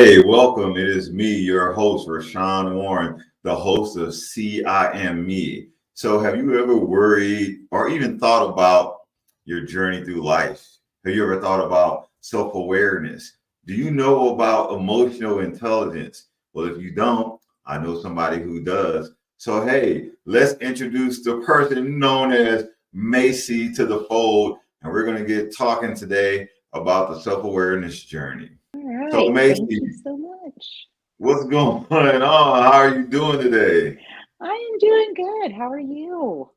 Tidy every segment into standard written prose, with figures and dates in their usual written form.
Hey, welcome. It is me, your host, Rashawn Warren, the host of See I Am Me. So, have you ever worried or even thought about your journey through life? Have you ever thought about self awareness? Do you know about emotional intelligence? Well, if you don't, I know somebody who does. So, hey, let's introduce the person known as Maycie to the fold, and we're going to get talking today about the self awareness journey. All So, right. Thank Macy, you so much. what's going on? How are you doing today? I am doing good. How are you?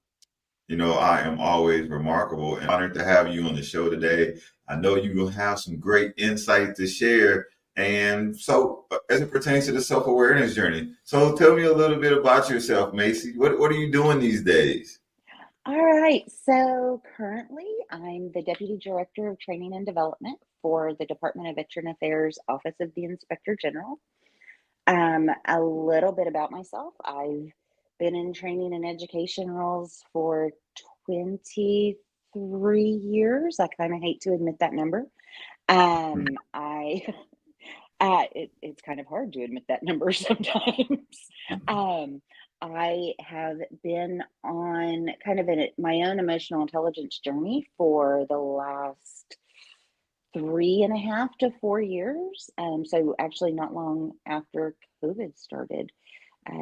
I am always remarkable and honored to have you on the show today. I know you will have some great insight to share. And so, as it pertains to the self awareness journey, so tell me a little bit about yourself, Macy. What are you doing these days? All right. So currently, I'm the Deputy Director of Training and Development for the Department of Veteran Affairs Office of the Inspector General. A little bit about myself. I've been in training and education roles for 23 years. I kind of hate to admit that number. I it's kind of hard to admit that number sometimes. Um, I have been on kind of my own emotional intelligence journey for the last 3.5 to 4 years. So actually, not long after COVID started,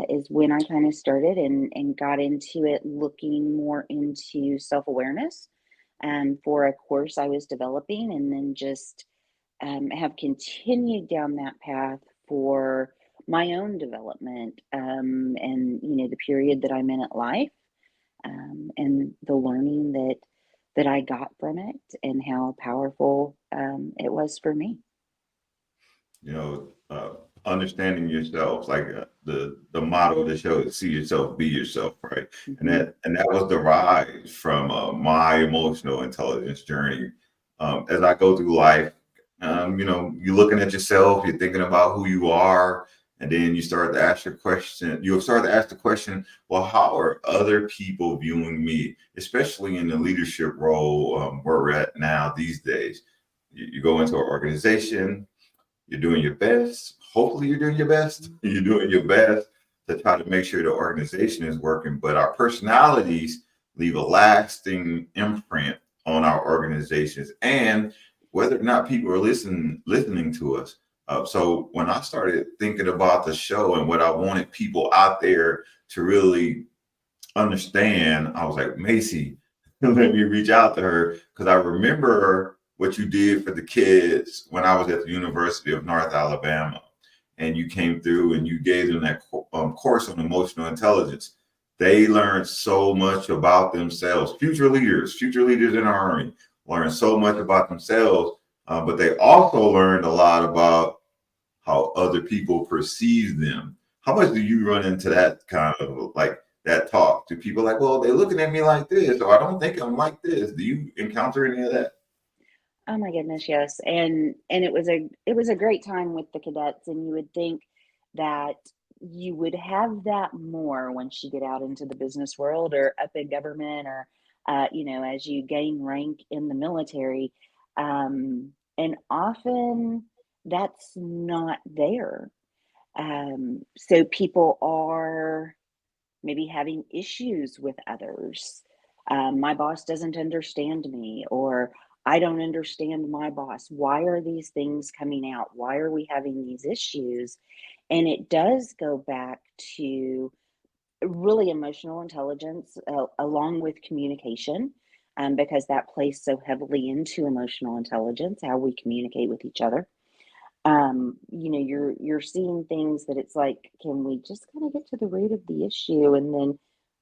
is when I kind of started and got into it, looking more into self awareness, for a course I was developing, and then just have continued down that path for my own development, and the period that I'm in at life, and the learning that I got from it, and how powerful it was for me. you know, uh, Understanding yourself, like the motto of the show is "See yourself, be yourself," right? And Hmm. that was derived from my emotional intelligence journey. As I go through life, you're looking at yourself, you're thinking about who you are, and then you start to ask your question. You start to ask the question, well, how are other people viewing me, especially in the leadership role where we're at now these days? You go into an organization, you're doing your best. Hopefully, you're doing your best. You're doing your best to try to make sure the organization is working. But our personalities leave a lasting imprint on our organizations and whether or not people are listening to us. So when I started thinking about the show and what I wanted people out there to really understand, I was like, Maycie, let me reach out to her because I remember what you did for the kids when I was at the University of North Alabama. And you came through and you gave them that course on emotional intelligence. They learned so much about themselves. Future leaders in our army learned so much about themselves, but they also learned a lot about how other people perceive them. How much do you run into that kind of like that talk to people like, well, they're looking at me like this, or I don't think I'm like this. Do you encounter any of that? Oh my goodness, yes. And it was a great time with the cadets, and you would think that you would have that more once you get out into the business world or up in government, or as you gain rank in the military. And often that's not there. So people are maybe having issues with others. My boss doesn't understand me, or I don't understand my boss. Why are these things coming out? Why are we having these issues? And it does go back to really emotional intelligence, along with communication, because that plays so heavily into emotional intelligence, how we communicate with each other. You're seeing things that it's like, can we just kind of get to the root of the issue, and then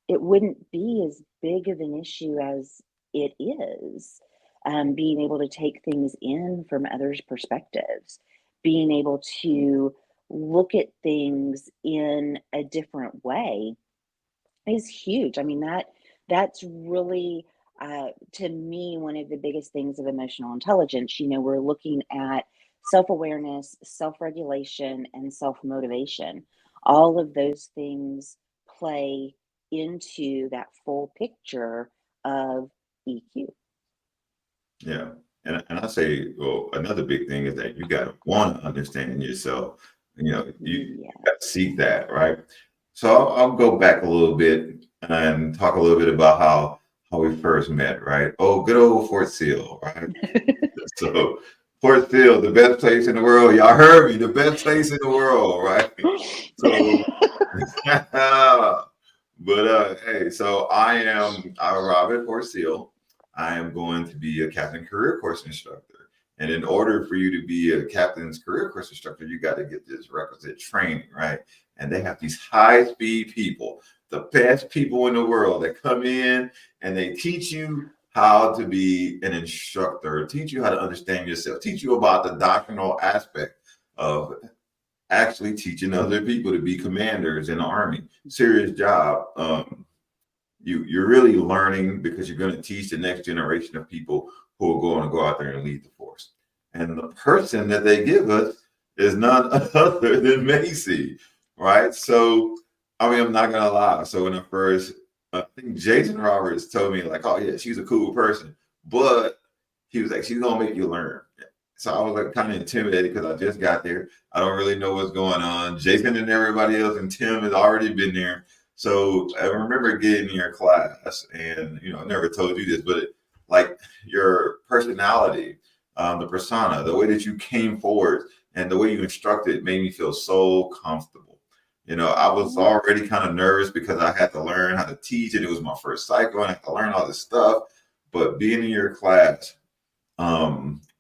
it wouldn't be as big of an issue as it is. Being able to take things in from others' perspectives, being able to look at things in a different way is huge. I mean, that's really, to me, one of the biggest things of emotional intelligence. We're looking at self-awareness, self-regulation, and self-motivation. All of those things play into that full picture of EQ. Yeah. And I say, well, another big thing is that you got to want to understand yourself. You Yeah. got to seek that, right? So I'll go back a little bit and talk a little bit about how we first met, right? Oh, good old Fort Sill, right? So Fort Sill, the best place in the world. Y'all heard me, the best place in the world, right? So, hey, so I arrived at Fort Sill. I am going to be a captain career course instructor. And in order for you to be a captain's career course instructor, you got to get this requisite training, right? And they have these high speed people, the best people in the world that come in and they teach you how to be an instructor, teach you how to understand yourself, teach you about the doctrinal aspect of actually teaching other people to be commanders in the army. Serious job. You're really learning because you're going to teach the next generation of people who are going to go out there and lead the force. And the person that they give us is none other than Maycie, right? So, I mean, I'm not gonna lie. So when I first, I think Jason Roberts told me like, "Oh yeah, she's a cool person," but he was like, "She's gonna make you learn." So I was like kind of intimidated because I just got there. I don't really know what's going on. Jason and everybody else and Tim has already been there. So I remember getting in your class, and I never told you this, but like your personality, the persona, the way that you came forward, and the way you instructed made me feel so comfortable. I was Oh, already kind of nervous because I had to learn how to teach, and it was my first cycle, and I had to learn all this stuff. But being in your class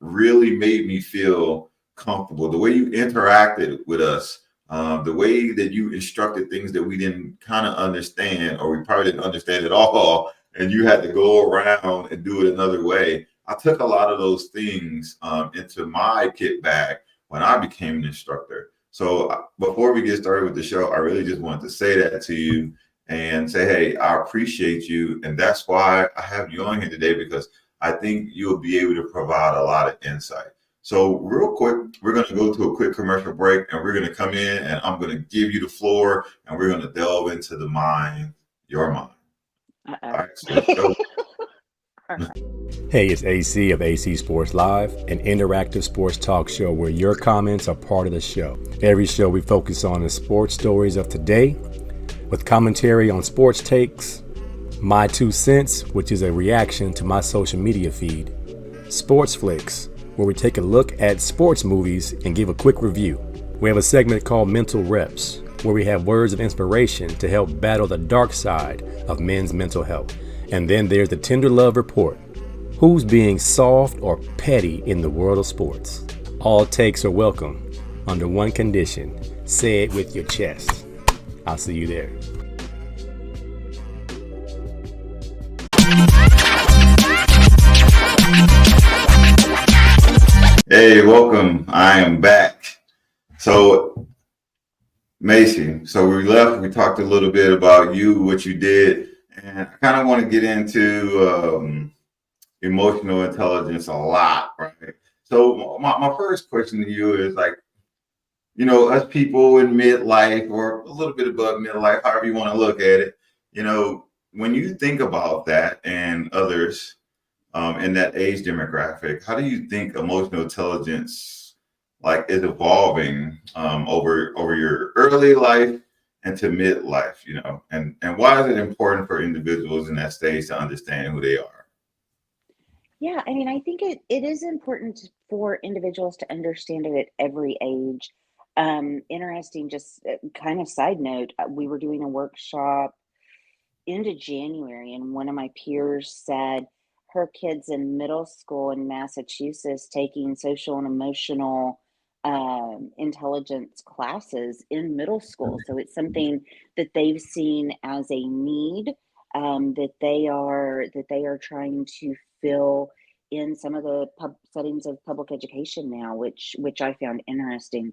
really made me feel comfortable. The way you interacted with us, the way that you instructed things that we didn't kind of understand, or we probably didn't understand at all, and you had to go around and do it another way. I took a lot of those things into my kit bag when I became an instructor. So before we get started with the show, I really just wanted to say that to you and say, hey, I appreciate you. And that's why I have you on here today, because I think you'll be able to provide a lot of insight. So, real quick, we're going to go to a quick commercial break and we're going to come in and I'm going to give you the floor and we're going to delve into the mind, your mind. All uh-oh. right, so let's go. All right. Hey, it's AC of AC Sports Live, an interactive sports talk show where your comments are part of the show. Every show we focus on the sports stories of today with commentary on sports takes, my 2 cents, which is a reaction to my social media feed, Sports Flicks, where we take a look at sports movies and give a quick review. We have a segment called Mental Reps, where we have words of inspiration to help battle the dark side of men's mental health. And then there's the Tender Love Report. Who's being soft or petty in the world of sports? All takes are welcome under one condition. Say it with your chest. I'll see you there. Hey, welcome. I am back. So, Maycie, so we talked a little bit about you, what you did, and I kind of want to get into emotional intelligence a lot, right? So, my first question to you is like, us people in midlife or a little bit above midlife, however you want to look at it, when you think about that and others in that age demographic, how do you think emotional intelligence like is evolving over your early life and to midlife, and why is it important for individuals in that stage to understand who they are? Yeah, I mean, I think it is important for individuals to understand it at every age. Interesting, just kind of side note, we were doing a workshop into January, and one of my peers said her kids in middle school in Massachusetts taking social and emotional intelligence classes in middle school. So it's something that they've seen as a need, that they are trying to fill in some of the settings of public education now, which I found interesting.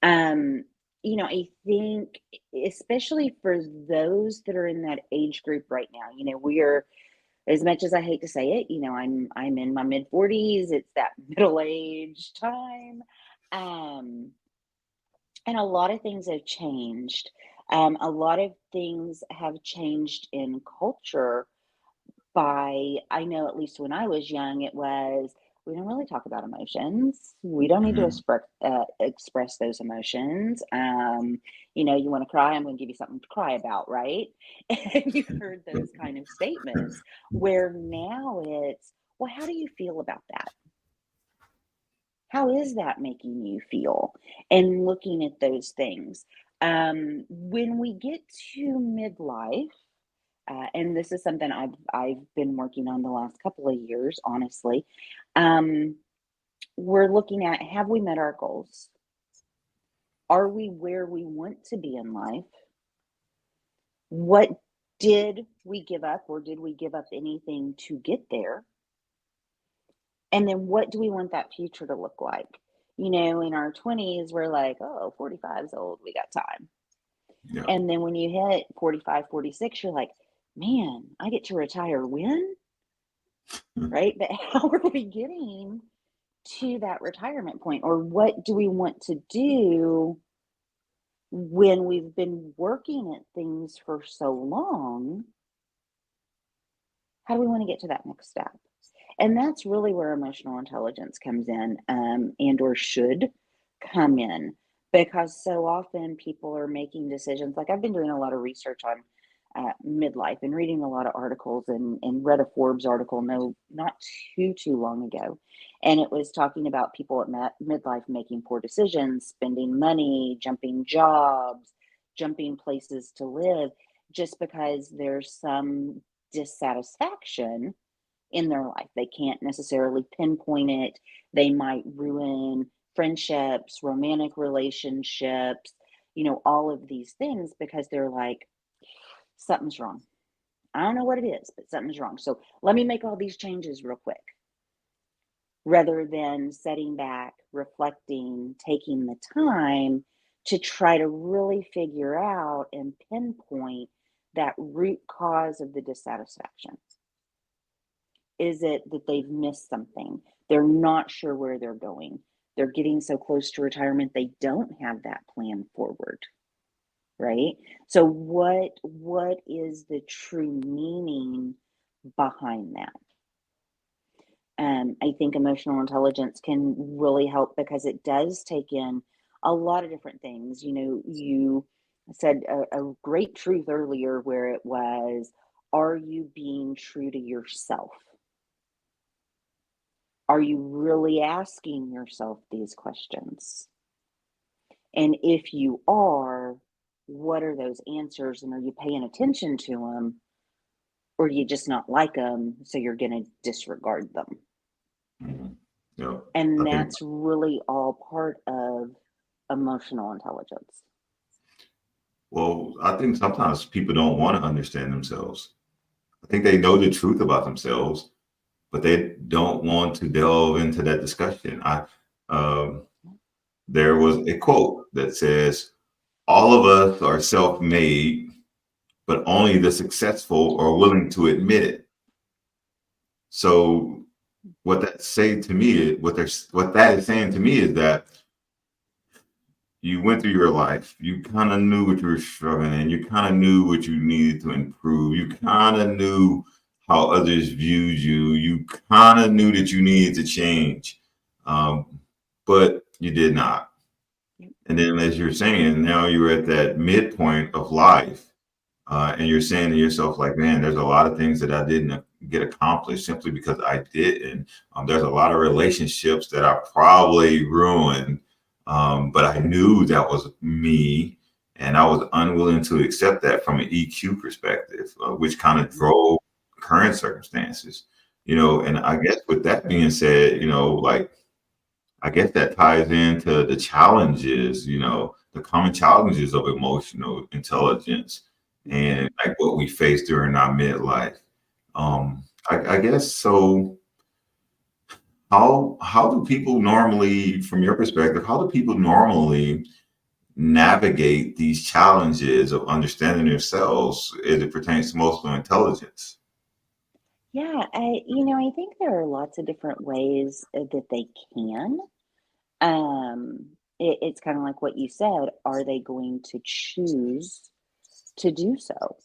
Um, I think especially for those that are in that age group right now, we're, as much as I hate to say it, I'm in my mid 40s. It's that middle age time. Um, and a lot of things have changed. A lot of things have changed in culture. I know, at least when I was young, it was we don't really talk about emotions. We don't need to Mhm. express those emotions. You want to cry, I'm going to give you something to cry about, right? And you've heard those kind of statements where now it's, well, how do you feel about that? How is that making you feel? And looking at those things. When we get to midlife, and this is something I've been working on the last couple of years, honestly. Um, we're looking at, have we met our goals? Are we where we want to be in life? What did we give up, or did we give up anything to get there? And then what do we want that future to look like? In our 20s, we're like, oh, 45 is old, we got time. Yeah. And then when you hit 45, 46, you're like, man, I get to retire when? Right? But how are we getting to that retirement point? Or what do we want to do when we've been working at things for so long? How do we want to get to that next step? And that's really where emotional intelligence comes in, and or should come in, because so often people are making decisions. Like, I've been doing a lot of research on midlife and reading a lot of articles, and read a Forbes article no not too long ago, and it was talking about people at midlife making poor decisions, spending money, jumping jobs, jumping places to live, just because there's some dissatisfaction in their life. They can't necessarily pinpoint it. They might ruin friendships, romantic relationships, all of these things, because they're like, something's wrong. I don't know what it is, but something's wrong. So let me make all these changes real quick, rather than setting back, reflecting, taking the time to try to really figure out and pinpoint that root cause of the dissatisfaction. Is it that they've missed something? They're not sure where they're going. They're getting so close to retirement, they don't have that plan forward, right? So what is the true meaning behind that? I think emotional intelligence can really help, because it does take in a lot of different things. You said a great truth earlier, where it was, are you being true to yourself? Are you really asking yourself these questions? And if you are, what are those answers? And are you paying attention to them? Or do you just not like them, so you're going to disregard them? Mhm. Yeah. I And think, that's really all part of emotional intelligence. well, I think sometimes people don't want to understand themselves. I think they know the truth about themselves, but they don't want to delve into that discussion. Um, there was a quote that says, "All of us are self-made, but only the successful are willing to admit it." So, what that is saying to me is that you went through your life, you kind of knew what you were struggling in, you kind of knew what you needed to improve, you kind of knew how others viewed you, you kind of knew that you needed to change, um, but you did not. And then, as you're saying, now you're at that midpoint of life, and you're saying to yourself, like, man, there's a lot of things that I didn't get accomplished simply because I didn't. There's a lot of relationships that I probably ruined, but I knew that was me, and I was unwilling to accept that from an EQ perspective, which kind of drove current circumstances. And I guess with that being said, like, I guess that ties into the challenges, the common challenges of emotional intelligence and like what we face during our midlife. I guess so. How do people normally, from your perspective, how do people normally navigate these challenges of understanding themselves as it pertains to emotional intelligence? Yeah, I think there are lots of different ways that they can. It's kind of like what you said. Are they going to choose to do so?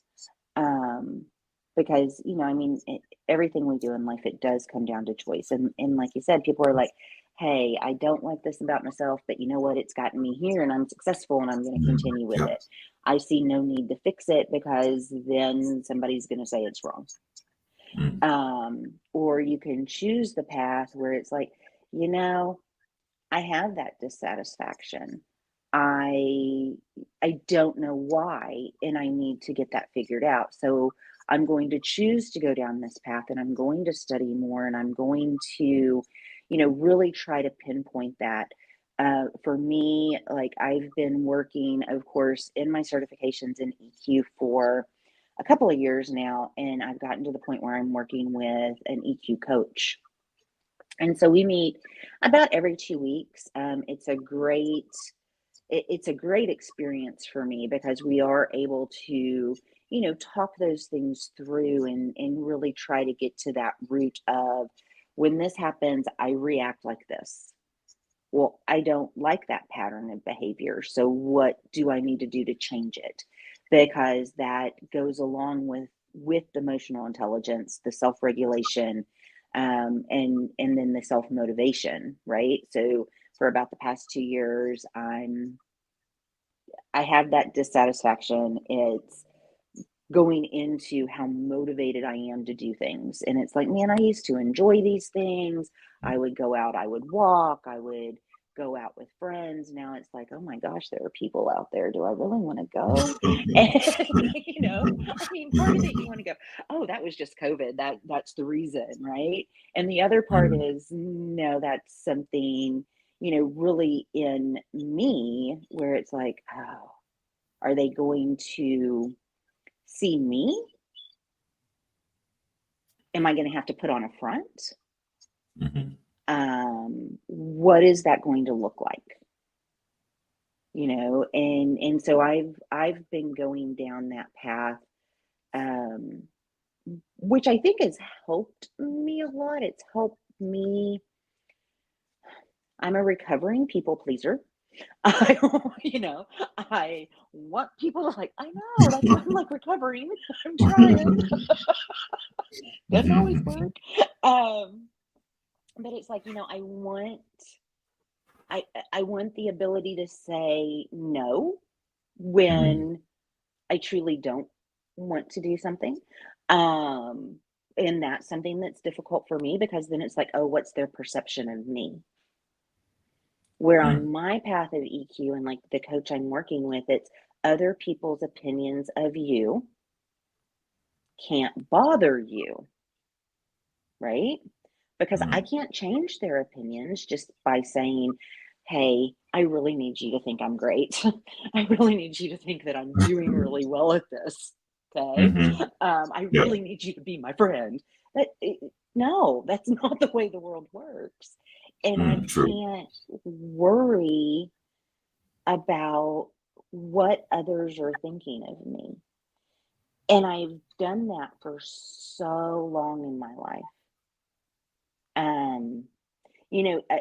Um, because, I mean, everything we do in life, it does come down to choice. And like you said, people are like, hey, I don't like this about myself, but you know what? It's gotten me here and I'm successful and I'm going to Mm, continue with yeah. it. I see no need to fix it because then somebody's going to say it's wrong. Mm, Or you can choose the path where it's like, you know, I have that dissatisfaction. I I don't know why, and I need to get that figured out. So I'm going to choose to go down this path, and I'm going to study more, and I'm going to, really try to pinpoint that. For me, like I've been working, of course, in my certifications in EQ for a couple of years now, and I've gotten to the point where I'm working with an EQ coach. And so we meet about every 2 weeks. It's a great experience for me because we are able to, talk those things through and really try to get to that root of when this happens, I react like this. Well, I don't like that pattern of behavior. So what do I need to do to change it? Because that goes along with the emotional intelligence, the self-regulation, and then the self-motivation, right? So for about the past 2 years, I have that dissatisfaction. It's going into how motivated I am to do things. And it's like, man, I used to enjoy these things. I would go out, I would walk, I would go out with friends. Now it's like, oh my gosh, there are people out there. Do I really want to go? And I mean, part of it you want to go, oh, that was just COVID. That's the reason, right? And the other part mm, is no, that's something, really in me where it's like, oh, are they going to see me? Am I going to have to put on a front? mhm, What is that going to look like? And so I've been going down that path, um, which I think has helped me a lot. It's helped me. I'm a recovering people pleaser. I, I want people to like, I know, that's why I'm like recovering. I'm trying. Doesn't always mhm, work. Um, but it's like, I I want the ability to say no mhm, when I truly don't want to do something. Um, and that's something that's difficult for me because then it's like, oh, what's their perception of me? Where mm, on my path of EQ and like the coach I'm working with, it's other people's opinions of you can't bother you, right? Because I mm, can't change their opinions just by saying, hey, I really need you to think I'm great. I really need you to think that I'm doing mhm, really well at this. Okay. mhm. I Yeah. really need you to be my friend. No, that's not the way the world works. And I Mm, true. can't worry about what others are thinking of me. And I've done that for so long in my life. Um, you know, uh,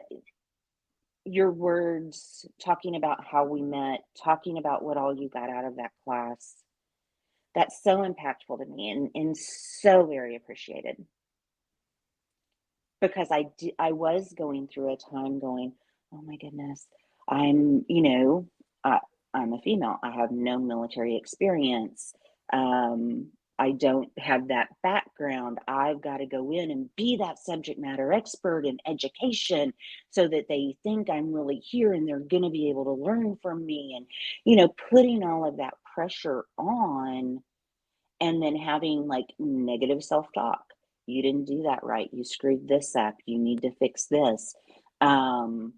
your words, talking about how we met, talking about what all you got out of that class, that's so impactful to me and so very appreciated because I was going through a time going, oh my goodness, I'm, I, I'm a female. I have no military experience. Um, I don't have that background. I've got to go in and be that subject matter expert in education so that they think I'm really here and they're going to be able to learn from me. And, putting all of that pressure on and then having like negative self-talk. You didn't do that right. You screwed this up. You need to fix this. Um,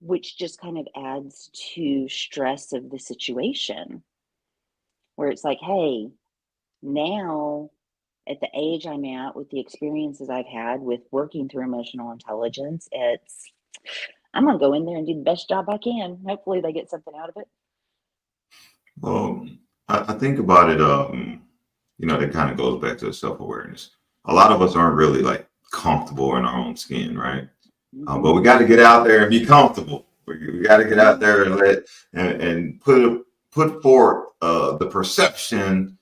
which just kind of adds to stress of the situation where it's like, hey, now at the age I'm at with the experiences I've had with working through emotional intelligence, I'm gonna go in there and do the best job I can. Hopefully they get something out of it. Well, I think about it. That kind of goes back to self-awareness. A lot of us aren't really like comfortable in our own skin, right? Hmm. But we got to get out there and be comfortable. We got to get out Yeah. there and put forth the perception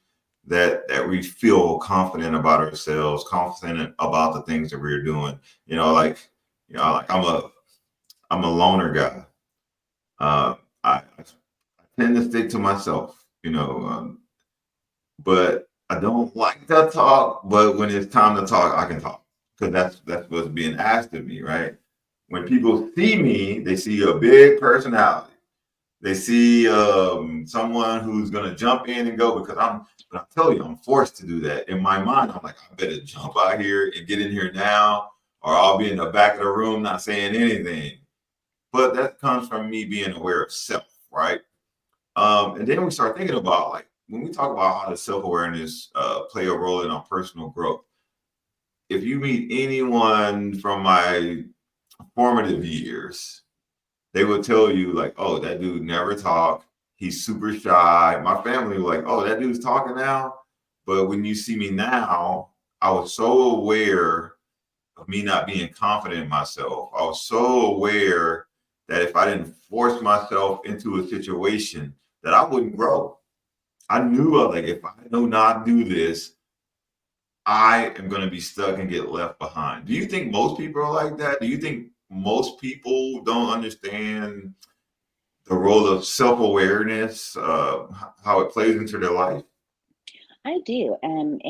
that we feel confident about ourselves, confident about the things that we're doing. Like I'm a loner guy. I tend to stick to myself, but I don't like to talk. But when it's time to talk, I can talk because that's what's being asked of me, right? When people see me, they see a big personality. They see someone who's gonna jump in and go because but I tell you, I'm forced to do that. In my mind, I'm like, I better jump out here and get in here now, or I'll be in the back of the room not saying anything. But that comes from me being aware of self, right? And then we start thinking about like when we talk about how does self-awareness play a role in our personal growth. If you meet anyone from my formative years, they would tell you like, oh, that dude never talked. He's super shy. My family was like, oh, that dude's talking now. But when you see me now, I was so aware of me not being confident in myself. I was so aware that if I didn't force myself into a situation, that I wouldn't grow. I knew like if I do not do this, I am going to be stuck and get left behind. Do you think most people are like that? Do you think most people don't understand the role of self-awareness, how it plays into their life? I do. And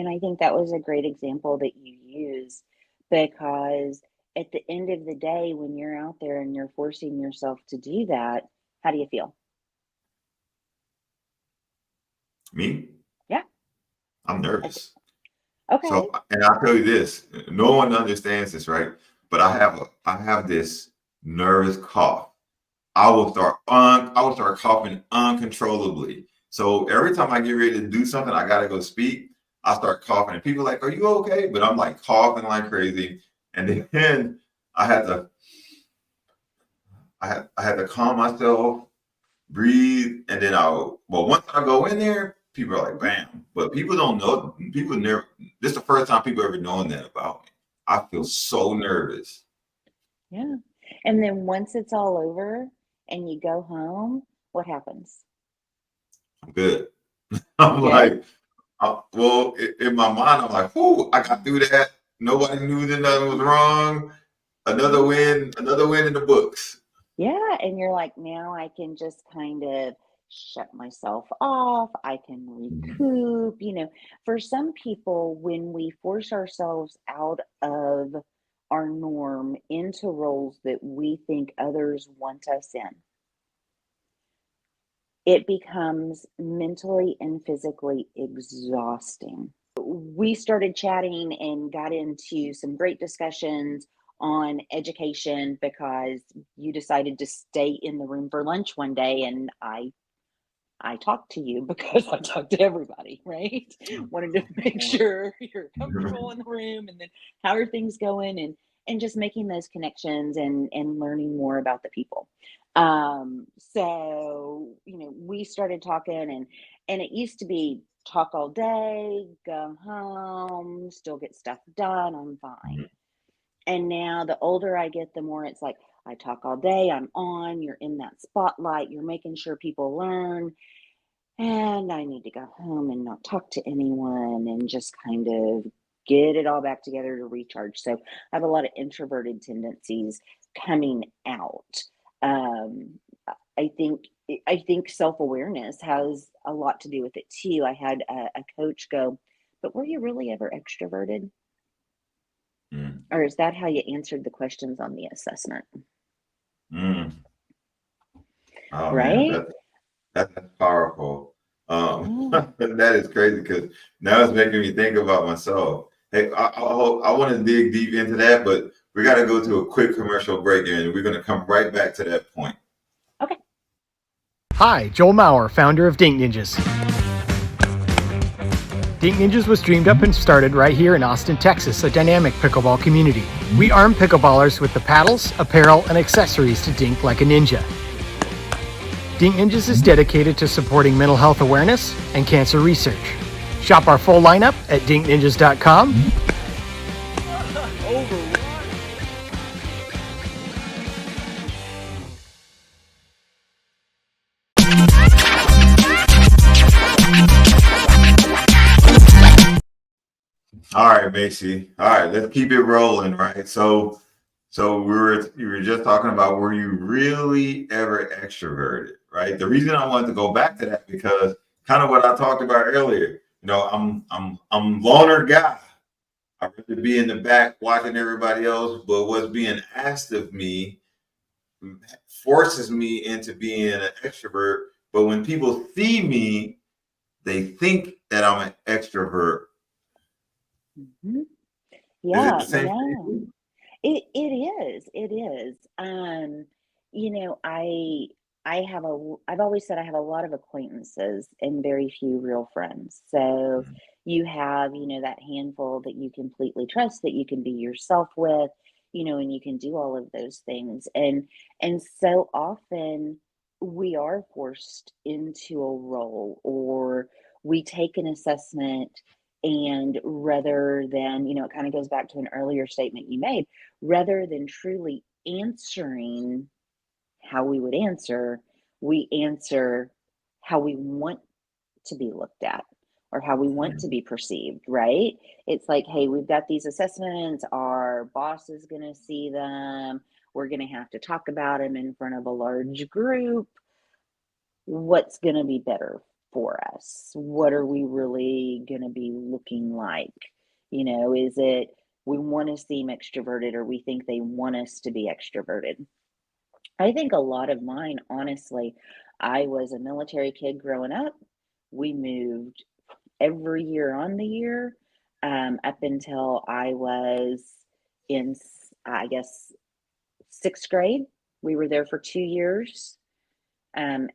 I think that was a great example that you use because at the end of the day, when you're out there and you're forcing yourself to do that, how do you feel? Me? Yeah. I'm nervous. Okay. So, and I'll tell you this, no one understands this, right? But I have this nervous cough. I will start coughing uncontrollably. So every time I get ready to do something, I gotta go speak. I start coughing, and people are like, "Are you okay?" But I'm like coughing like crazy, and then I had to I had to calm myself, breathe, and then once I go in there, people are like, "Bam!" But people don't know. People never. This is the first time people ever known that about me. I feel so nervous. Yeah. And then once it's all over and you go home, what happens? I'm good. You I'm good? like, well, in my mind, I'm like, "Whoo, I got through that. Nobody knew that nothing was wrong. Another win in the books." Yeah. And you're like, now I can just kind of shut myself off. I can recoup. For some people, when we force ourselves out of our norm into roles that we think others want us in, it becomes mentally and physically exhausting. We started chatting and got into some great discussions on education because you decided to stay in the room for lunch one day, and I talked to you because I talked to everybody, right? Wanted to make sure you're comfortable in the room, and then how are things going, and just making those connections and learning more about the people. So we started talking, and it used to be talk all day, go home, still get stuff done, I'm fine. And now the older I get, the more it's like I talk all day, I'm on, you're in that spotlight, you're making sure people learn. And I need to go home and not talk to anyone and just kind of get it all back together to recharge. So I have a lot of introverted tendencies coming out. Um, I think I think self-awareness has a lot to do with it too. I had a coach go, but were you really ever extroverted? Mm, Or is that how you answered the questions on the assessment? mm. Oh man, Right? that's powerful. Yeah. That is crazy because now it's making me think about myself. Hey, I want to dig deep into that, but we got to go to a quick commercial break, and we're going to come right back to that point. Okay. Hi, Joel Maurer, founder of Dink Ninjas. Dink Ninjas was dreamed up and started right here in Austin, Texas, a dynamic pickleball community. We arm pickleballers with the paddles, apparel, and accessories to dink like a ninja. Dink Ninjas is dedicated to supporting mental health awareness and cancer research. Shop our full lineup at dinkninjas.com. All right, Maycie. All right, let's keep it rolling, right? So you were just talking about, were you really ever extroverted, right? The reason I wanted to go back to that, because kind of what I talked about earlier. I'm loner guy. I'd rather be in the back watching everybody else, but what's being asked of me forces me into being an extrovert. But when people see me, they think that I'm an extrovert. Mhm. Is it Yeah, the same no. thing? It is. It is. You know, I've always said I have a lot of acquaintances and very few real friends. So you have, that handful that you completely trust, that you can be yourself with, and you can do all of those things. And so often we are forced into a role, or we take an assessment, and rather than, it kind of goes back to an earlier statement you made, rather than truly answering how we would answer, we answer how we want to be looked at, or how we want to be perceived, right? It's like, hey, we've got these assessments, our boss is going to see them, we're going to have to talk about them in front of a large group. What's going to be better for us? What are we really going to be looking like? Is it we want to seem extroverted, or we think they want us to be extroverted? I think a lot of mine, honestly, I was a military kid growing up. We moved every year on the year, up until I was in, I guess, sixth grade. We were there for 2 years. Um,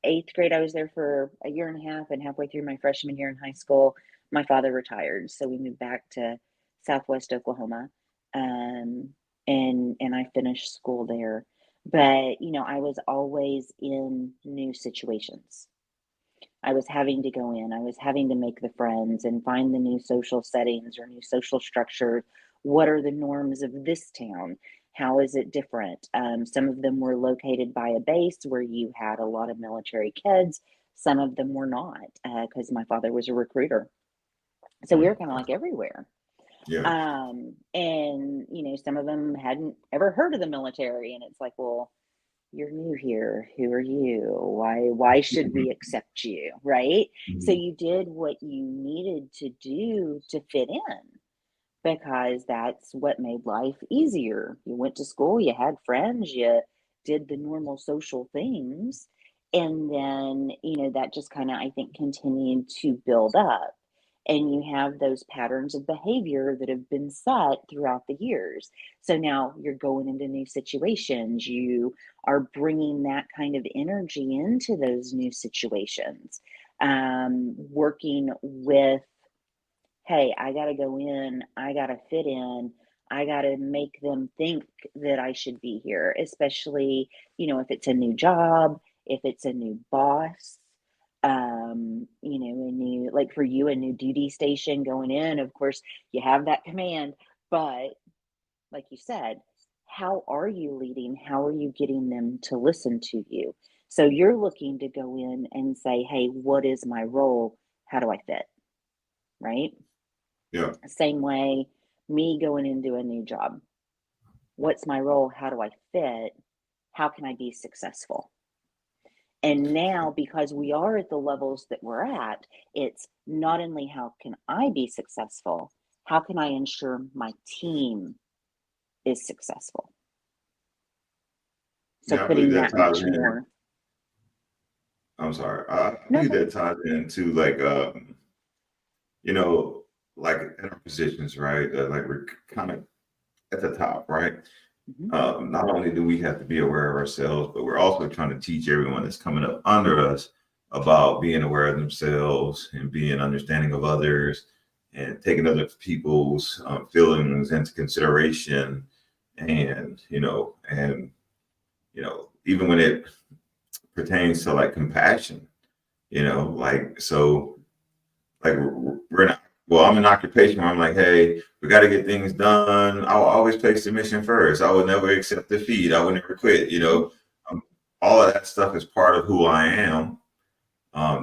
Eighth grade, I was there for a year and a half, and halfway through my freshman year in high school, my father retired. So we moved back to Southwest Oklahoma, and I finished school there. But I was always in new situations. I was having to go in, I was having to make the friends and find the new social settings or new social structures. What are the norms of this town? How is it different? Some of them were located by a base where you had a lot of military kids. Some of them were not, because my father was a recruiter. So we were kind of like everywhere. Yeah. And, some of them hadn't ever heard of the military. And it's like, well, you're new here. Who are you? Why should we accept you? Right? So Mhm. you did what you needed to do to fit in, because that's what made life easier. You went to school, you had friends, you did the normal social things. And then, that just kind of, I think, continued to build up. And you have those patterns of behavior that have been set throughout the years. So now you're going into new situations. You are bringing that kind of energy into those new situations, working with, hey, I got to go in, I got to fit in, I got to make them think that I should be here, especially, if it's a new job, if it's a new boss, a new, like for you, a new duty station going in. Of course, you have that command, but like you said, how are you leading? How are you getting them to listen to you? So you're looking to go in and say, hey, what is my role? How do I fit? Right? Yeah. Same way, me going into a new job. What's my role? How do I fit? How can I be successful? And now, because we are at the levels that we're at, it's not only how can I be successful, how can I ensure my team is successful? So Yeah, I believe putting that that ties much in. more. I'm sorry. I No, believe go ahead. that ties into, like, you know, like in our positions, right? Like we're kind of at the top, right? Mhm. Not only do we have to be aware of ourselves, but we're also trying to teach everyone that's coming up under us about being aware of themselves and being understanding of others, and taking other people's feelings into consideration. And even when it pertains to like compassion, like, so, like, we're not, well, I'm an occupation where I'm like, hey, we got to get things done. I'll always place the mission first. I would never accept defeat. I would never quit. Mhm. All of that stuff is part of who I am.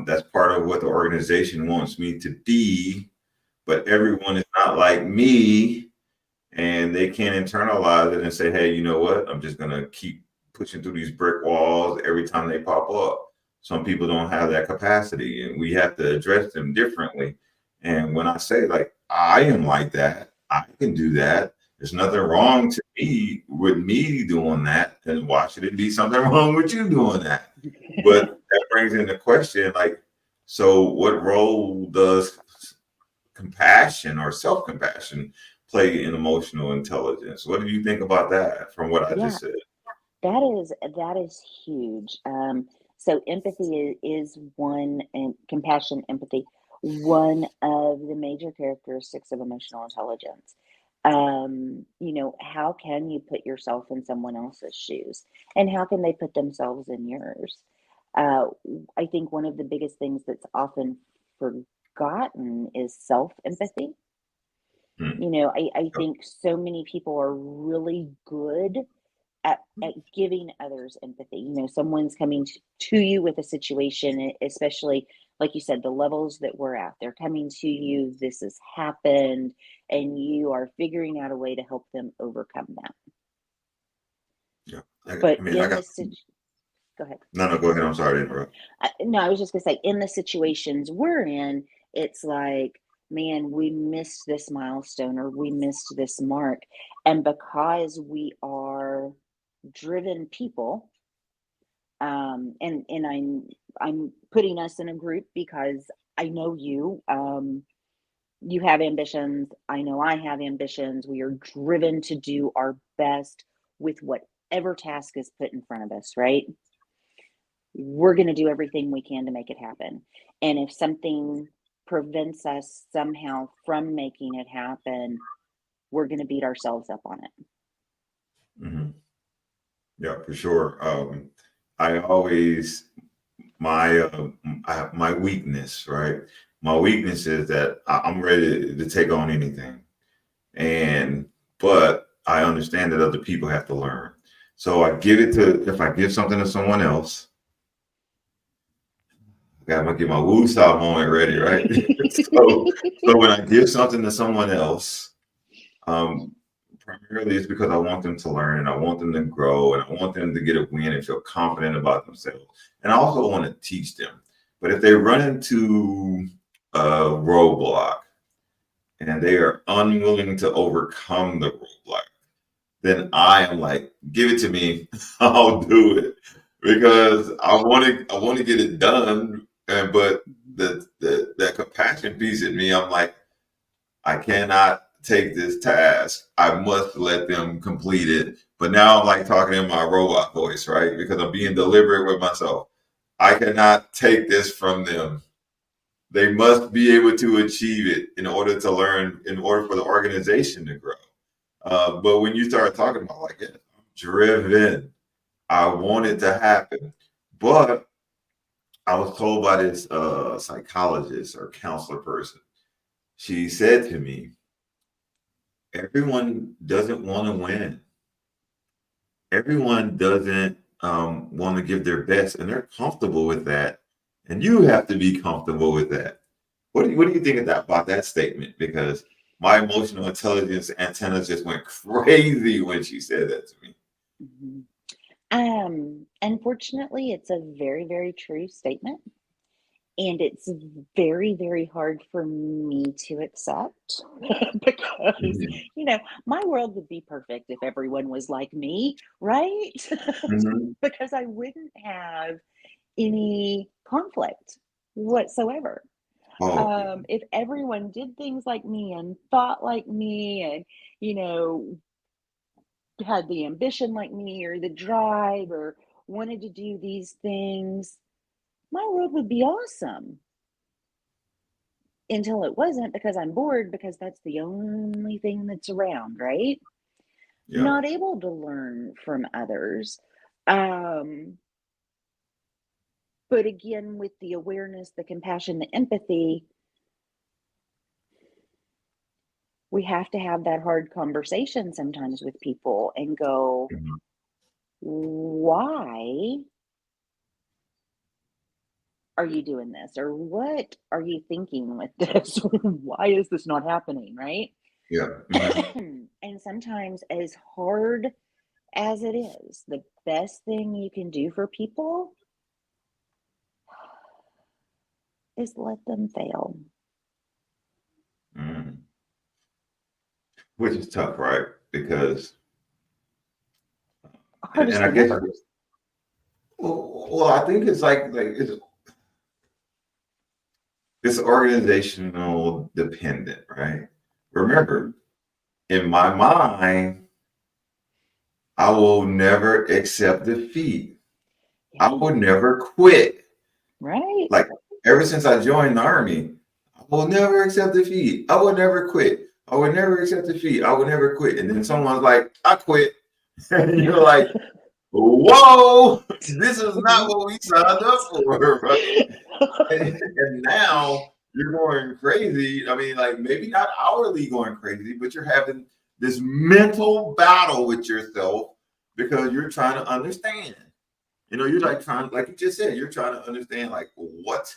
That's part of what the organization wants me to be. but everyone is not like me, and they can't internalize it and say, hey, you know what? I'm just gonna keep pushing through these brick walls every time they pop up. Some people don't have that capacity, and we have to address them differently. And when I say, like, I am like that, I can do that. There's nothing wrong to me with me doing that. And why should it be something wrong with you doing that? But that brings into question, like, so what role does compassion or self-compassion play in emotional intelligence? What do you think about that from what I Yeah, just said? that is huge. So empathy is one, and compassion, empathy, one of the major characteristics of emotional intelligence. How can you put yourself in someone else's shoes, and how can they put themselves in yours? Uh, I think one of the biggest things that's often forgotten is self empathy. Hmm. I think so many people are really good at giving others empathy. Someone's coming to you with a situation, especially like you said, the levels that we're at, they're coming to you, this has happened, and you are figuring out a way to help them overcome that. Yeah. But I mean, I in got, this go ahead. no, no, go ahead. I'm sorry to interrupt. No, I was just going to say, in the situations we're in, it's like, man, we missed this milestone or we missed this mark. And because we are driven people, and I'm putting us in a group because I know you. You have ambitions. I know I have ambitions. We are driven to do our best with whatever task is put in front of us, right? We're going to do everything we can to make it happen. And if something prevents us somehow from making it happen, we're going to beat ourselves up on it. Hmm. Yeah, for sure. I always my my weakness, right? My weakness is that I'm ready to take on anything, and but I understand that other people have to learn. So I give it to if I give something to someone else, I'm gonna get my woo stop moment ready, right? So when I give something to someone else, um, primarily it's because I want them to learn and I want them to grow and I want them to get a win and feel confident about themselves. And I also want to teach them. But if they run into a roadblock and they are unwilling to overcome the roadblock, then I am like, give it to me, I'll do it because I want to get it done. And but the that compassion piece in me, I'm like, I cannot take this task. I must let them complete it. But now I'm like talking in my robot voice, right? Because I'm being deliberate with myself. I cannot take this from them. They must be able to achieve it in order to learn, in order for the organization to grow. But when you start talking about like, yeah, I'm driven, I want it to happen. But I was told by this psychologist or counselor person, she said to me, everyone doesn't want to win. Everyone doesn't want to give their best, and they're comfortable with that. And you have to be comfortable with that. What do you think of that, about that statement? Because my emotional intelligence antennas just went crazy when she said that to me. Mhm. Unfortunately, it's a very, very true statement. And it's very, very hard for me to accept because, Mhm. my world would be perfect if everyone was like me, right? Mhm. Because I wouldn't have any conflict whatsoever. Oh, If everyone did things like me and thought like me and, you know, had the ambition like me or the drive or wanted to do these things, my world would be awesome. Until it wasn't, because I'm bored, because that's the only thing that's around, right? yeah. Not able to learn from others. Um, but again, with the awareness, the compassion, the empathy, we have to have that hard conversation sometimes with people and go, Mhm. why are you doing this? Or what are you thinking with this? Why is this not happening? Right. Yeah. Mhm. And sometimes, as hard as it is, the best thing you can do for people is let them fail. Mhm. Which is tough, right? Because, Hardest and I thing guess, ever. well, I think it's like it's organizational dependent, right? Remember, in my mind, I will never accept defeat. I Yeah. will never quit. Right. Like ever since I joined the army, I will never accept defeat. I will never quit. I will never accept defeat. I will never quit. And then someone's like, I quit. And you're like, whoa, this is not what we signed up for. Right? And now you're going crazy. I mean, like maybe not hourly going crazy, but you're having this mental battle with yourself because you're trying to understand. You're like trying, like you just said, you're trying to understand, like, what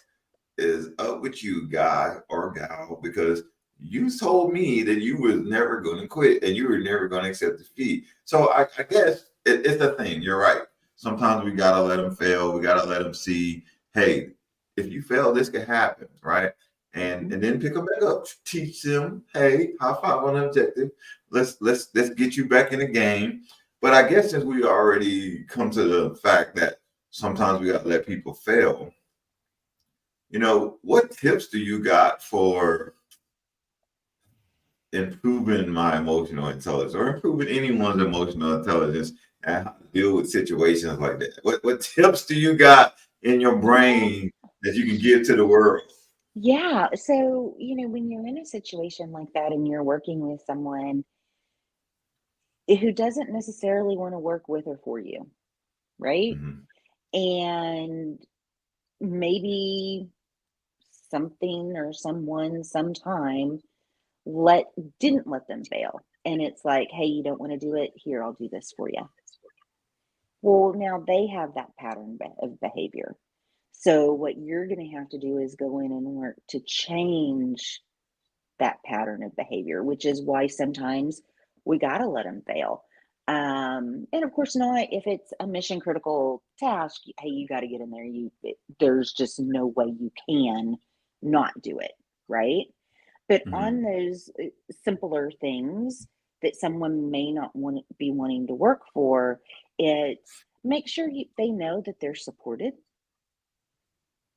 is up with you, guy or gal, because you told me that you was never going to quit and you were never going to accept defeat. So I guess it's the thing. You're right. Sometimes we got to let them fail. We got to let them see, hey, if you fail, this could happen, right? And then pick them back up, teach them, hey, high five on the objective. Let's get you back in the game. But I guess since we already come to the fact that sometimes we got to let people fail, what tips do you got for improving my emotional intelligence or improving anyone's emotional intelligence and how to deal with situations like that? What tips do you got in your brain that you can give to the world? Yeah. So, when you're in a situation like that and you're working with someone who doesn't necessarily want to work with or for you, right? Mhm. And maybe something or someone sometime let didn't let them fail. And it's like, hey, you don't want to do it. Here, I'll do this for you. Well, now they have that pattern of behavior. So what you're going to have to do is go in and work to change that pattern of behavior, which is why sometimes we got to let them fail. And of course, not if it's a mission critical task. Hey, you got to get in there. There's just no way you can not do it, right? But on Mhm. those simpler things that someone may not be wanting to work for, it's make sure they know that they're supported,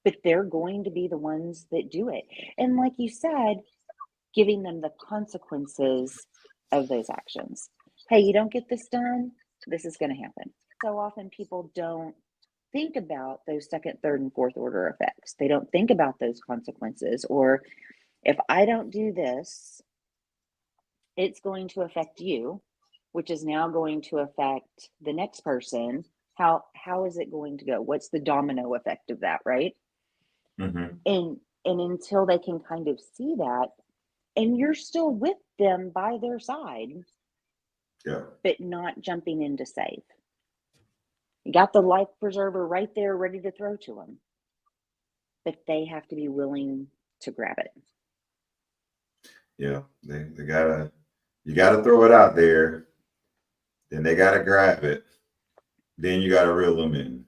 but they're going to be the ones that do it. And like you said, giving them the consequences of those actions. Hey, you don't get this done, this is going to happen. So often people don't think about those second, third, and fourth order effects. They don't think about those consequences. Or if I don't do this, it's going to affect you, which is now going to affect the next person. How is it going to go? What's the domino effect of that, right? Mhm. And until they can kind of see that, and you're still with them by their side, Yeah. but not jumping in to save. You got the life preserver right there ready to throw to them, but they have to be willing to grab it. Yeah. They gotta you gotta throw it out there, then they gotta grab it, then you gotta reel them in.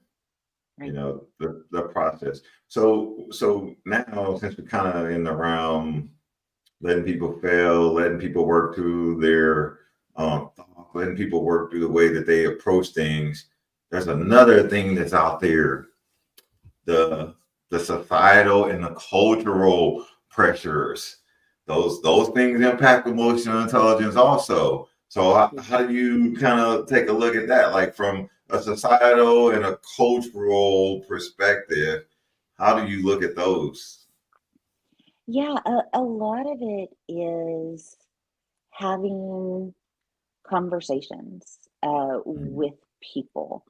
Right. The process. So now since we're kind of in the realm letting people fail, letting people work through their thoughts, letting people work through the way that they approach things. There's another thing that's out there: the the societal and the cultural pressures. Those things impact emotional intelligence also. So Yeah. how do you kind of take a look at that, like from a societal and a cultural perspective? How do you look at those? Yeah, a lot of it is having conversations Mhm. with people,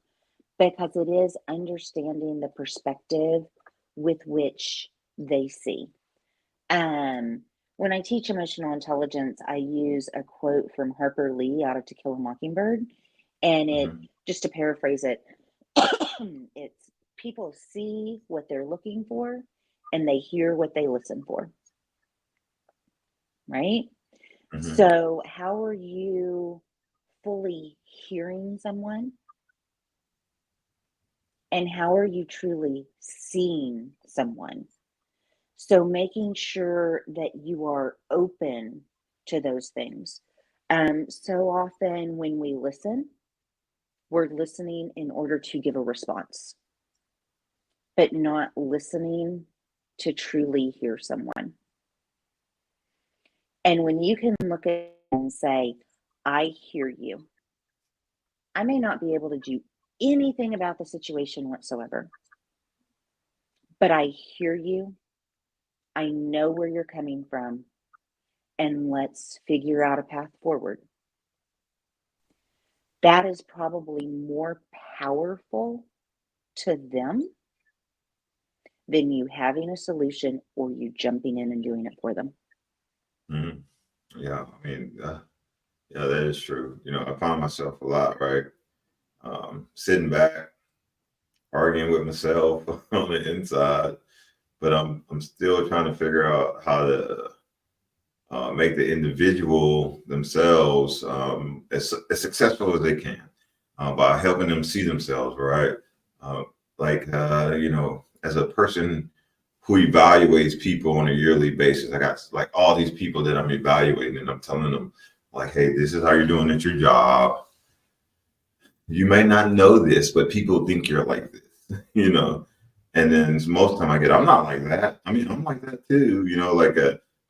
because it is understanding the perspective with which they see. Um, when I teach emotional intelligence, I use a quote from Harper Lee out of To Kill a Mockingbird. And it, Mhm. just to paraphrase it, it's people see what they're looking for and they hear what they listen for, right? Mm-hmm. So how are you fully hearing someone? And how are you truly seeing someone? So making sure that you are open to those things. So often when we listen, we're listening in order to give a response, but not listening to truly hear someone. And when you can look at it and say, I hear you. I may not be able to do anything about the situation whatsoever, but I hear you. I know where you're coming from, and let's figure out a path forward. That is probably more powerful to them than you having a solution or you jumping in and doing it for them. Mm-hmm. Yeah, I mean, yeah, that is true. I find myself a lot, right? Sitting back, arguing with myself on the inside, but I'm still trying to figure out how to make the individual themselves as successful as they can by helping them see themselves, right? Uh, as a person who evaluates people on a yearly basis, I got like all these people that I'm evaluating, and I'm telling them, like, hey, this is how you're doing at your job. You may not know this, but people think you're like this, And then most of the time I get, I'm not like that. I mean, I'm like that too,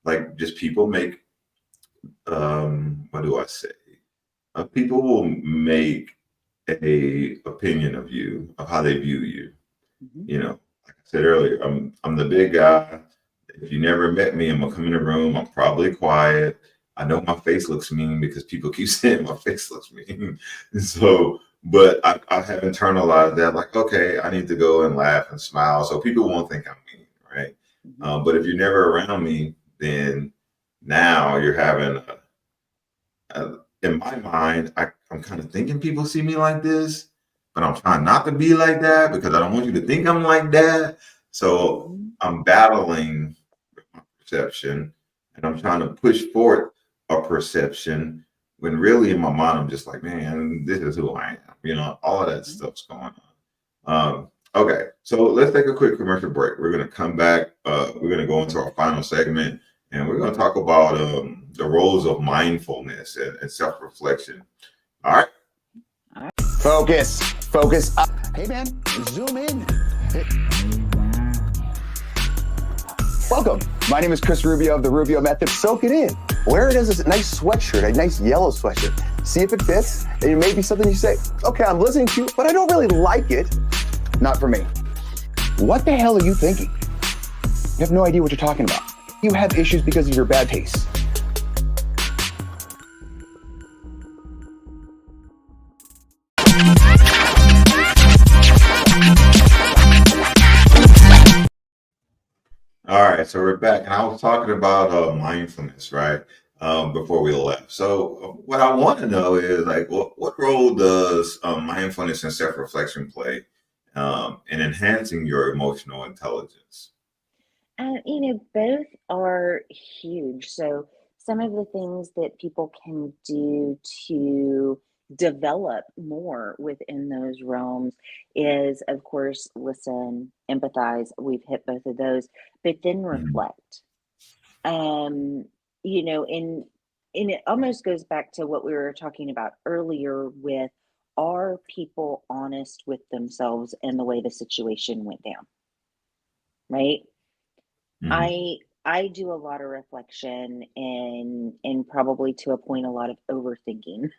like just people make what do I say? People will make a opinion of you, of how they view you. Mm-hmm. Like I said earlier, I'm the big guy. If you never met me, I'm gonna come in the room. I'm probably quiet. I know my face looks mean because people keep saying my face looks mean. So, but I have internalized that, like, okay, I need to go and laugh and smile so people won't think I'm mean, right? Mm-hmm. But if you're never around me, then now you're having in my mind, I'm kind of thinking people see me like this, but I'm trying not to be like that because I don't want you to think I'm like that. So Mm-hmm. I'm battling my perception and I'm trying to push forward a perception when really in my mind, I'm just like, man, this is who I am. All of that Mm-hmm. stuff's going on. Okay, so let's take a quick commercial break. We're going to come back. We're going to go into our final segment, and we're going to talk about the roles of mindfulness and self-reflection. All right. Focus. Focus up. Hey, man, zoom in. Hey. Welcome. My name is Chris Rubio of the Rubio Method. Soak it in. Wear it as a nice sweatshirt, a nice yellow sweatshirt. See if it fits, and it may be something you say, okay, I'm listening to you, but I don't really like it. Not for me. What the hell are you thinking? You have no idea what you're talking about. You have issues because of your bad taste. All right, so we're back, and I was talking about mindfulness, right? Before we left. So what I want to know is like, what role does mindfulness and self-reflection play in enhancing your emotional intelligence? Both are huge. So some of the things that people can do to develop more within those realms is, of course, listen, empathize. We've hit both of those, but then Mhm. reflect. Um, and it almost goes back to what we were talking about earlier with, are people honest with themselves and the way the situation went down, right? Mhm. I do a lot of reflection and probably to a point a lot of overthinking.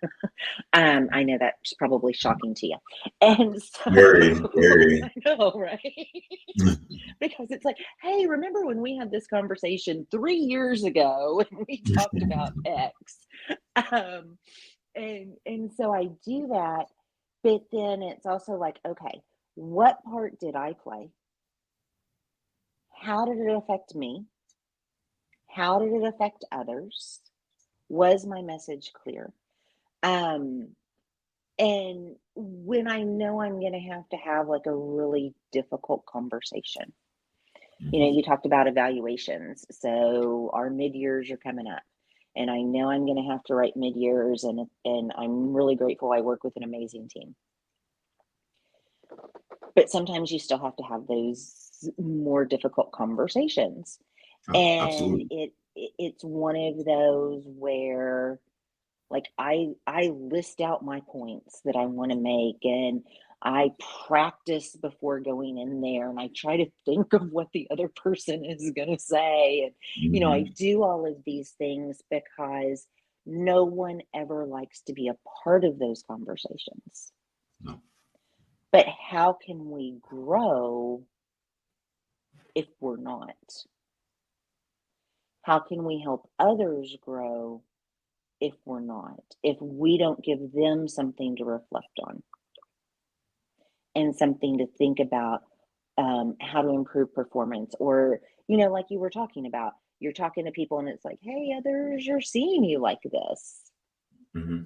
I know that's probably shocking to you. And Very, so very. I know, right? Because it's like, hey, remember when we had this conversation 3 years ago and we talked about X? Um, and so I do that, but then it's also like, okay, what part did I play? How did it affect me? How did it affect others? Was my message clear? Um, and when I know I'm going to have like a really difficult conversation. You know, you talked about evaluations. So our mid-years are coming up, and I know I'm going to have to write mid-years, and I'm really grateful I work with an amazing team. But sometimes you still have to have those more difficult conversations. And Absolutely. it's one of those where, like, I list out my points that I want to make, and I practice before going in there, and I try to think of what the other person is going to say. And, you know, I do all of these things because no one ever likes to be a part of those conversations. No. But how can we grow if we're not? How can we help others grow if we're not? If we don't give them something to reflect on and something to think about, how to improve performance? Or, you know, like you were talking about, you're talking to people and it's like, hey, others are seeing you like this. Mm-hmm.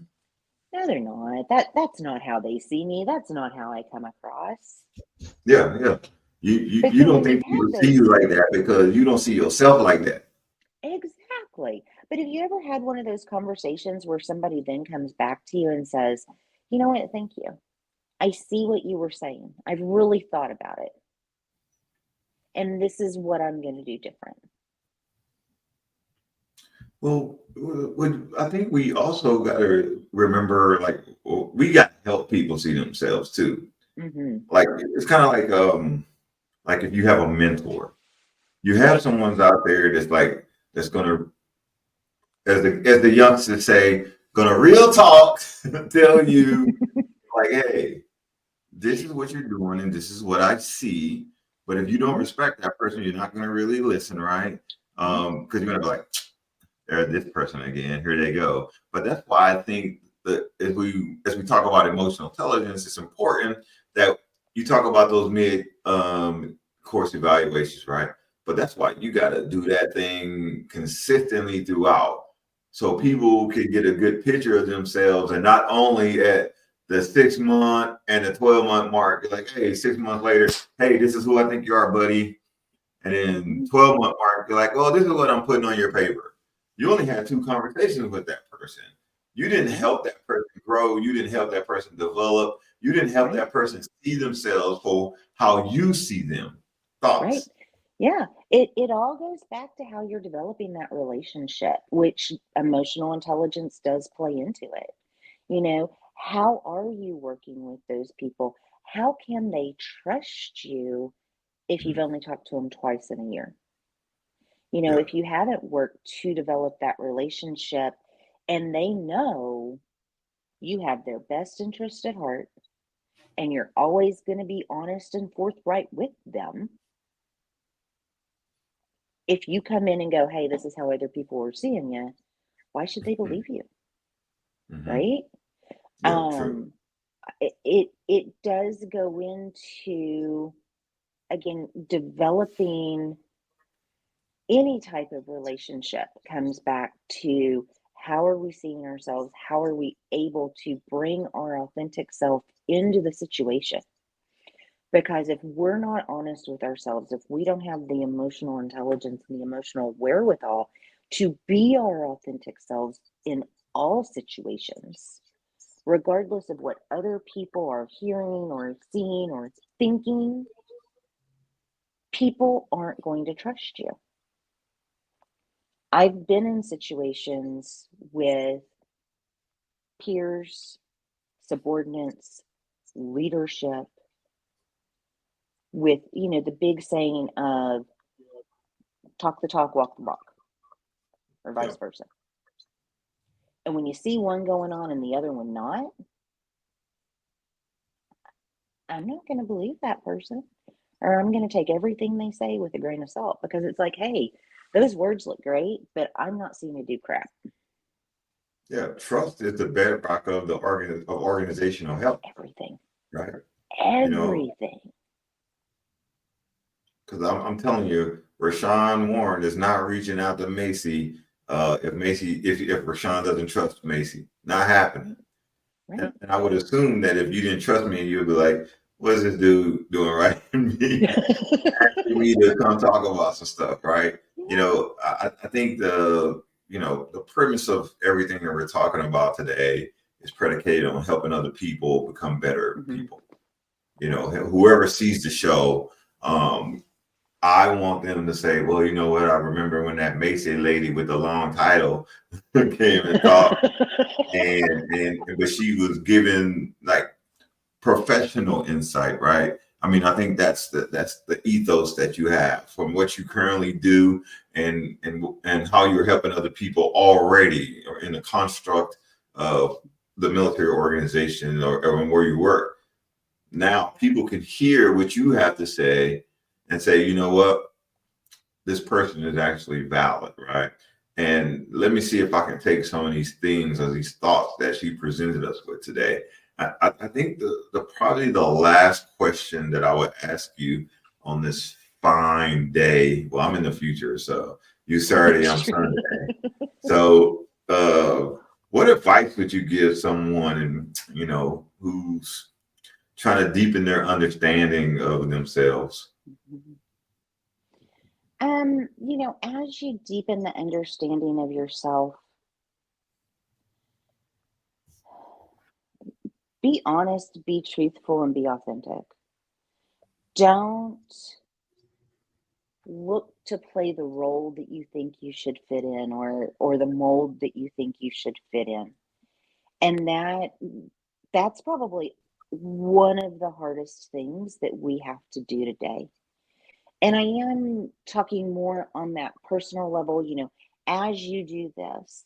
No, they're not. That's not how they see me. That's not how I come across. Yeah. You Because don't if you've think had people see those, you like that because you don't see yourself like that. exactly. But have you ever had one of those conversations where somebody then comes back to you and says, you know what, thank you. I see what you were saying. I've really thought about it. And this is what I'm going to do different. Well, I think we also got to remember, like, we got to help people see themselves too. Mm-hmm. Like, it's kind of like if you have a mentor, you have someone's out there that's gonna, as the youngsters say, gonna real talk, tell you like, hey, this is what you're doing and this is what I see. But if you don't respect that person, you're not gonna really listen, right? Because you're gonna be like, there's this person again, here they go. But that's why I think that as we talk about emotional intelligence, it's important that you talk about those mid course evaluations, right? But that's why you got to do that thing consistently throughout, so people can get a good picture of themselves, and not only at the 6 month and the 12-month mark, like, hey, 6 months later, hey, this is who I think you are, buddy. And then 12-month mark, you're like, oh, this is what I'm putting on your paper. You only had 2 conversations with that person. You didn't help that person grow. You didn't help that person develop. You didn't help that person see themselves for how you see them. Thoughts? Right. Yeah. It all goes back to how you're developing that relationship, which emotional intelligence does play into it. You know, how are you working with those people? How can they trust you if you've only talked to them twice in a year? You know, Yeah. if you haven't worked to develop that relationship and they know you have their best interest at heart and you're always going to be honest and forthright with them. If you come in and go, hey, this is how other people are seeing you, why should they believe you? Right? Yeah, true. It does go into, again, developing any type of relationship comes back to how are we seeing ourselves? How are we able to bring our authentic self into the situation? Because if we're not honest with ourselves, if we don't have the emotional intelligence and the emotional wherewithal to be our authentic selves in all situations, regardless of what other people are hearing or seeing or thinking, people aren't going to trust you. I've been in situations with peers, subordinates, leadership, with, you know, the big saying of talk the talk, walk the walk, or vice versa. And when you see one going on and the other one not, I'm not going to believe that person, or I'm going to take everything they say with a grain of salt, because it's like, hey, those words look great, but I'm not seeing you do crap. Yeah, trust is the bedrock of the organizational health. Everything. Right. Everything. Because I'm telling you, Rashawn Warren is not reaching out to Maycie if Rashawn doesn't trust Maycie. Not happening. Right. And I would assume that if you didn't trust me, you'd be like, what is this dude doing right in me? Asking me to come talk about some stuff, right? You know, I think the premise of everything that we're talking about today is predicated on helping other people become better Mhm. people. You know, whoever sees the show, I want them to say, well, you know what? I remember when that Maycie lady with the long title came and talked, but she was given like professional insight, right? I mean, I think that's the ethos that you have from what you currently do and how you're helping other people already or in the construct of the military organization or where you work. Now people can hear what you have to say and say, you know what, this person is actually valid, right? And let me see if I can take some of these things or these thoughts that she presented us with today. I think the probably the last question that I would ask you on this fine day. Well, I'm in the future, so you Saturday, I'm Sunday. So, what advice would you give someone, who's trying to deepen their understanding of themselves? As you deepen the understanding of yourself, be honest, be truthful, and be authentic. Don't look to play the role that you think you should fit in or the mold that you think you should fit in. And that's probably one of the hardest things that we have to do today. And I am talking more on that personal level, as you do this,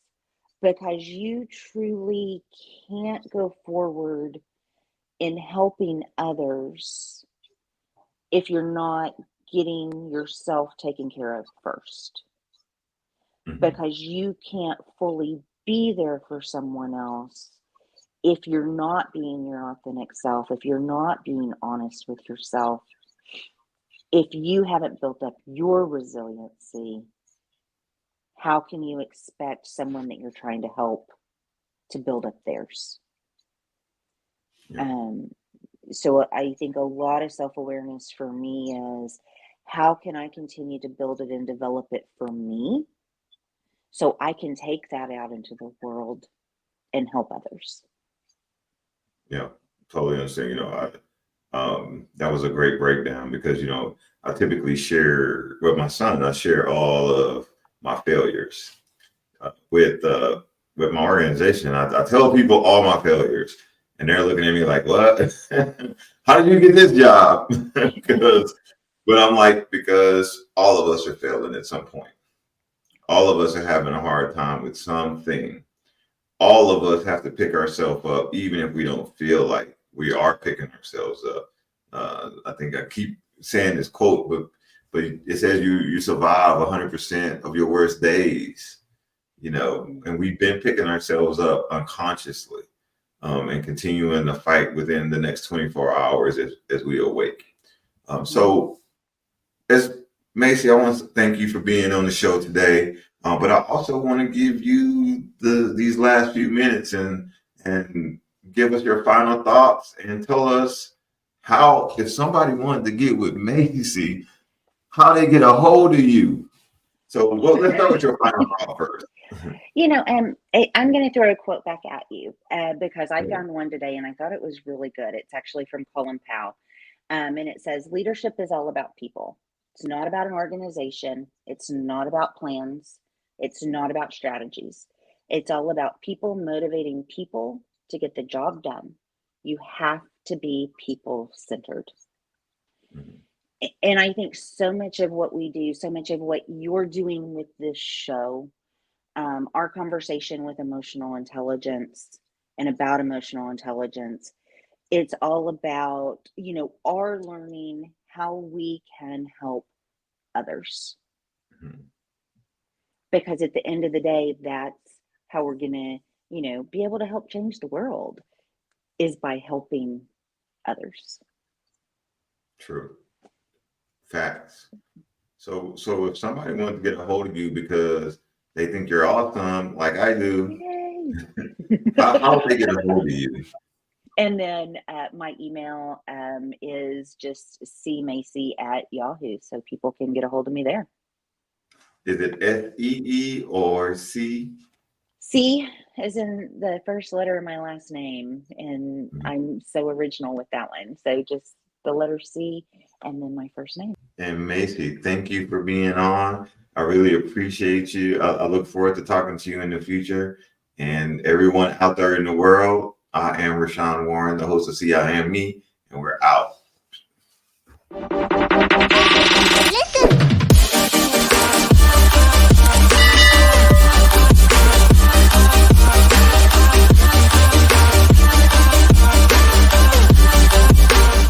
because you truly can't go forward in helping others if you're not getting yourself taken care of first. Mhm. Because you can't fully be there for someone else if you're not being your authentic self, if you're not being honest with yourself, if you haven't built up your resiliency, how can you expect someone that you're trying to help to build up theirs? Yeah. So I think a lot of self-awareness for me is how can I continue to build it and develop it for me so I can take that out into the world and help others. Yeah, totally understand. That was a great breakdown because I typically share with my son. I share all of my failures with my organization. I tell people all my failures, and they're looking at me like, "What? How did you get this job?" But I'm like, because all of us are failing at some point. All of us are having a hard time with something. All of us have to pick ourselves up, even if we don't feel like we are picking ourselves up. I think I keep saying this quote, but it says you survive 100% of your worst days, and we've been picking ourselves up unconsciously, and continuing the fight within the next 24 hours as we awake. So as Maycie, I want to thank you for being on the show today. But I also want to give you these last few minutes and give us your final thoughts and tell us how, if somebody wanted to get with Maycie, how they get a hold of you. So, well, let's start with your final thought first. I'm going to throw a quote back at you because I found one today and I thought it was really good. It's actually from Colin Powell. And it says, leadership is all about people. It's not about an organization. It's not about plans. It's not about strategies. It's all about people motivating people to get the job done. You have to be people-centered. Mhm. And I think so much of what we do, so much of what you're doing with this show, our conversation with emotional intelligence and about emotional intelligence, it's all about, our learning how we can help others. Mhm. Because at the end of the day, that's how we're going to, be able to help change the world is by helping others. True. Facts. So if somebody wants to get a hold of you because they think you're awesome, like I do, How would they get a hold of you? And then my email is just cmaycie@yahoo, so people can get a hold of me there. Is it SEE or C? C is in the first letter of my last name, and I'm so original with that one. So just the letter C and then my first name. And Maycie, thank you for being on. I really appreciate you. I look forward to talking to you in the future. And everyone out there in the world, I am Rashawn Warren, the host of See I Am Me, and we're out.